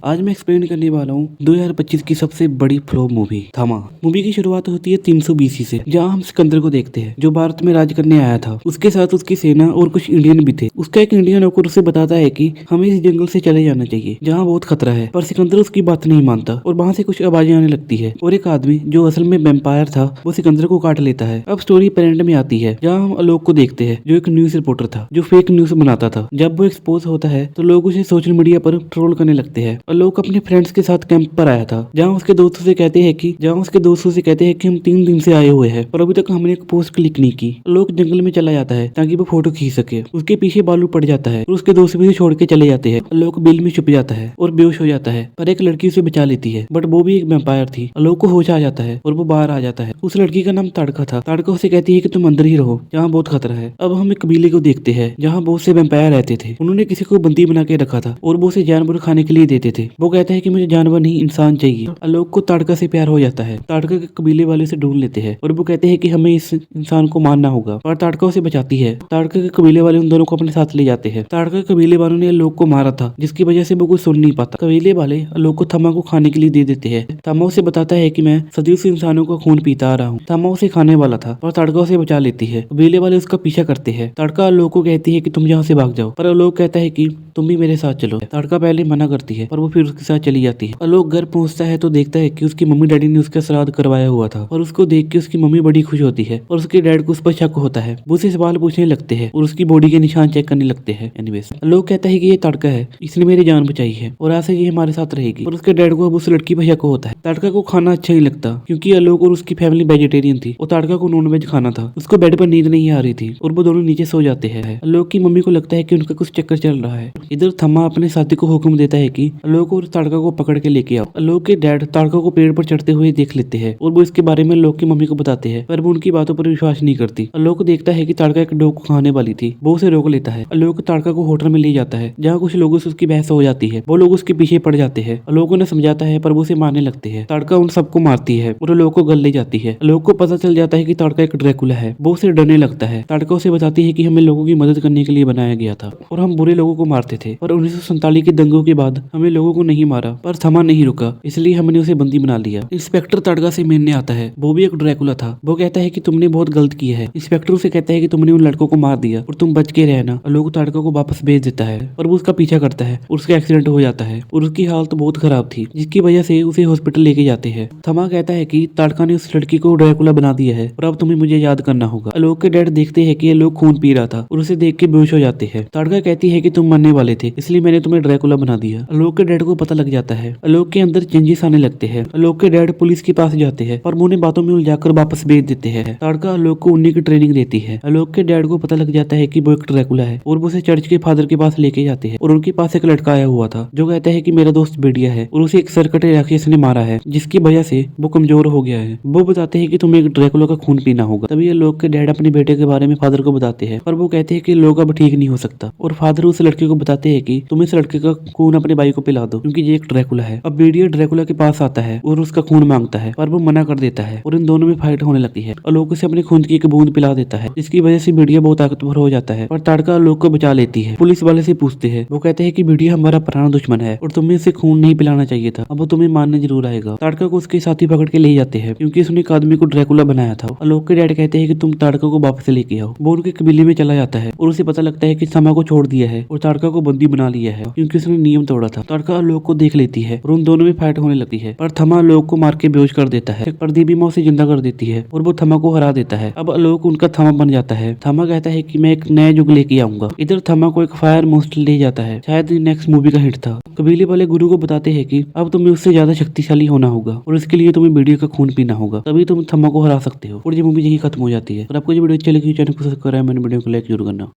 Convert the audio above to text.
आज मैं एक्सप्लेन करने वाला हूँ 2025 की सबसे बड़ी फ्लॉप मूवी थमा। मूवी की शुरुआत होती है 300 BC से, जहाँ हम सिकंदर को देखते हैं जो भारत में राज करने आया था। उसके साथ उसकी सेना और कुछ इंडियन भी थे। उसका एक इंडियन नौकर उसे बताता है कि हमें इस जंगल से चले जाना चाहिए जहाँ बहुत खतरा है, पर सिकंदर उसकी बात नहीं मानता और वहाँ से कुछ आवाजें आने लगती है और एक आदमी जो असल में वेम्पायर था वो सिकंदर को काट लेता है। अब स्टोरी प्रेजेंट में आती है जहाँ हम आलोक को देखते हैं जो एक न्यूज रिपोर्टर था जो फेक न्यूज बनाता था। जब वो एक्सपोज होता है तो लोग उसे सोशल मीडिया पर ट्रोल करने लगते हैं। आलोक अपने फ्रेंड्स के साथ कैंप पर आया था जहाँ उसके दोस्तों से कहते हैं कि हम 3 दिन से आए हुए हैं पर अभी तक हमने एक पोस्ट क्लिक नहीं की। आलोक जंगल में चला जाता है ताकि वो फोटो खींच सके। उसके पीछे बालू पड़ जाता है और उसके दोस्त भी उसे छोड़ के चले जाते हैं। आलोक बिल में छुप जाता है और बेहोश हो जाता है, पर एक लड़की उसे बचा लेती है, बट वो भी एक वैम्पायर थी। आलोक को होश आ जाता है और वो बाहर आ जाता है। उस लड़की का नाम ताड़का था। ताड़का उसे कहती है कि तुम अंदर ही रहो, जहाँ बहुत खतरा है। अब हम एक कबीले को देखते हैं जहाँ बहुत से वैम्पायर रहते थे। उन्होंने किसी को बंदी बना के रखा था और वो उसे जानवर खाने के लिए देते थे। वो कहता है कि मुझे जानवर नहीं इंसान चाहिए। आलोक को ताड़का से प्यार हो जाता है। ताड़का के कबीले वाले उसे ढूंढ लेते हैं और वो कहते हैं कि हमें इस इंसान को मारना होगा, पर ताड़का उसे बचाती है। ताड़का के कबीले वाले उन दोनों को अपने साथ ले जाते हैं। ताड़का के कबीले वालों ने आलोक को मारा था जिसकी वजह से वो कुछ सुन नहीं पाता। कबीले वाले आलोक को थमा को खाने के लिए दे देते हैं। थमा उसे बताता है कि मैं सदियों से इंसानों का खून पीता आ रहा हूँ। थमा उसे खाने वाला था और ताड़का उसे बचा लेती है। कबीले वाले उसका पीछा करते हैं। ताड़का आलोक को कहती है कि तुम यहाँ से भाग जाओ, पर आलोक कहता है कि तुम भी मेरे साथ चलो। ताड़का पहले मना करती है पर वो फिर उसके साथ चली जाती है। आलोक घर पहुंचता है तो देखता है कि उसकी मम्मी डैडी ने उसका श्राद्ध करवाया हुआ था और उसको देख के उसकी मम्मी बड़ी खुश होती है और उसके डैड को उस पर शक होता है। वो उसे सवाल पूछने लगते हैं और उसकी बॉडी के निशान चेक करने लगते हैं। एनीवेज आलोक कहता है कि ये ताड़का है, इसने मेरी जान बचाई है और आज से ये हमारे साथ रहेगी। और उसके डैड को अब उस लड़की पर शक होता है। ताड़का को खाना अच्छा नहीं लगता क्योंकि आलोक और उसकी फैमिली वेजिटेरियन थी और ताड़का को नॉन वेज खाना था। उसको बेड पर नींद नहीं आ रही थी और वो दोनों नीचे सो जाते हैं। आलोक की मम्मी को लगता है कि उनका कुछ चक्कर चल रहा है। इधर थम्मा अपने साथी को हुक्म देता है कि आलोक और ताड़का को पकड़ के लेके आओ। आलोक के डैड ताड़का को पेड़ पर चढ़ते हुए देख लेते हैं और वो इसके बारे में आलोक की मम्मी को बताते हैं, पर वो उनकी बातों पर विश्वास नहीं करती। आलोक देखता है कि ताड़का एक डॉग को खाने वाली थी। वो उसे रोक लेता है। आलोक ताड़का को होटल में ले जाता है जहाँ कुछ लोगों से उसकी बहस हो जाती है। वो लोग उसके पीछे पड़ जाते हैं। आलोक उन्हें समझाता है पर वो उसे मारने लगते हैं। ताड़का उन सबको मारती है और आलोक को गल ले जाती है। आलोक को पता चल जाता है कि ताड़का एक ड्रैकुला है। वो उसे डरने लगता है। ताड़का उसे बताती है कि हमें लोगों की मदद करने के लिए बनाया गया था और हम बुरे लोगों को मारते थे, पर 1947 के दंगों के बाद हमें लोगों को नहीं मारा, पर थमा नहीं रुका, इसलिए हमने उसे बंदी बना लिया। इंस्पेक्टर ताड़का से मिलने आता है। वो भी एक ड्रैकुला था। वो कहता है कि तुमने बहुत गलत किया है। इंस्पेक्टर उसे कहता है कि तुमने उन लड़कों को मार दिया और तुम बच के रहना। आलोक ताड़का को वापस भेज देता है और वो उसका पीछा करता है और उसका एक्सीडेंट हो जाता है और उसकी हालत बहुत खराब थी जिसकी वजह से उसे हॉस्पिटल लेके जाते हैं। थमा कहता है कि ताड़का ने उस लड़की को ड्रैकुला बना दिया है और अब तुम्हें मुझे याद करना होगा। आलोक के डैड देखते हैं कि आलोक खून पी रहा था और उसे देख के बेहोश हो जाते हैं। ताड़का कहती है कि तुम मरने वाले थे इसलिए मैंने तुम्हें ड्रैकुला बना दिया। आलोक के डैड को पता लग जाता है। आलोक के अंदर चेंजेस आने लगते हैं। आलोक के डैड पुलिस के पास जाते हैं पर वो उन्हें बातों में उलझाकर वापस भेज देते हैं। ताड़का आलोक को उन्हीं की ट्रेनिंग देती है। आलोक के डैड को पता लग जाता है कि वो एक ड्रैकुला है और वो उसे चर्च के फादर के पास लेके जाते हैं और उनके पास एक लड़का आया हुआ था जो कहता है कि मेरा दोस्त बेडिया है और उसे एक सरकटे राक्षस ने मारा है जिसकी वजह से वो कमजोर हो गया है। वो बताते हैं कि तुम्हें एक ड्रैकुला का खून पीना होगा। तभी आलोक के डैड अपने बेटे के बारे में फादर को बताते हैं पर वो कहते हैं कि लोग अब ठीक नहीं हो सकता और फादर उस लड़के को बताते हैं कि तुम इस लड़के का खून अपने भाई को पिला दो क्योंकि ये एक ड्रैकुला है। अब बेडिया ड्रैकुला के पास आता है और उसका खून मांगता है पर वो मना कर देता है और इन दोनों में फाइट होने लगती है। आलोक उसे अपने खून की एक बूंद पिला देता है जिसकी वजह से बेडिया बहुत ताकतवर हो जाता है और ताड़का आलोक को बचा लेती है। पुलिस वाले से पूछते हैं। वो कहते हैं कि बेडिया हमारा पुराना दुश्मन है और तुम्हें इसे खून नहीं पिलाना चाहिए था, अब वो तुम्हें मारने जरूर आएगा। ताड़का को उसके साथी पकड़ के ले जाते हैं क्योंकि उसने एक आदमी को ड्रैकुला बनाया था। आलोक के डैड कहते हैं कि तुम ताड़का को वापस लेके आओ। वो उनके कबीले में चला जाता है और उसे पता लगता है कि थमा को छोड़ दिया है और ताड़का को बंदी बना लिया है क्योंकि उसने नियम तोड़ा था। ताड़का आलोक को देख लेती है और उन दोनों में फाइट होने लगती है पर थमा आलोक को मार के बेहोश कर देता है पर देवी माँ उसे जिंदा कर देती है और वो थमा को हरा देता है। अब आलोक उनका थमा बन जाता है। थमा कहता है कि मैं एक नया युग लेके आऊंगा। इधर थमा को एक फायर मोस्टर ले जाता है, शायद नेक्स्ट मूवी का हिट था। कबीले वाले गुरु को बताते हैं कि अब तुम्हें उससे ज्यादा शक्तिशाली होना होगा और इसके लिए तुम्हें बेडिया का खून पीना होगा, तभी तुम थमा को हरा सकते हो। और ये मूवी यही खत्म हो जाती है। और आपको ये वीडियो अच्छी लगी चैनल को सब्सक्राइब, मैंने वीडियो को लाइक जरूर करना।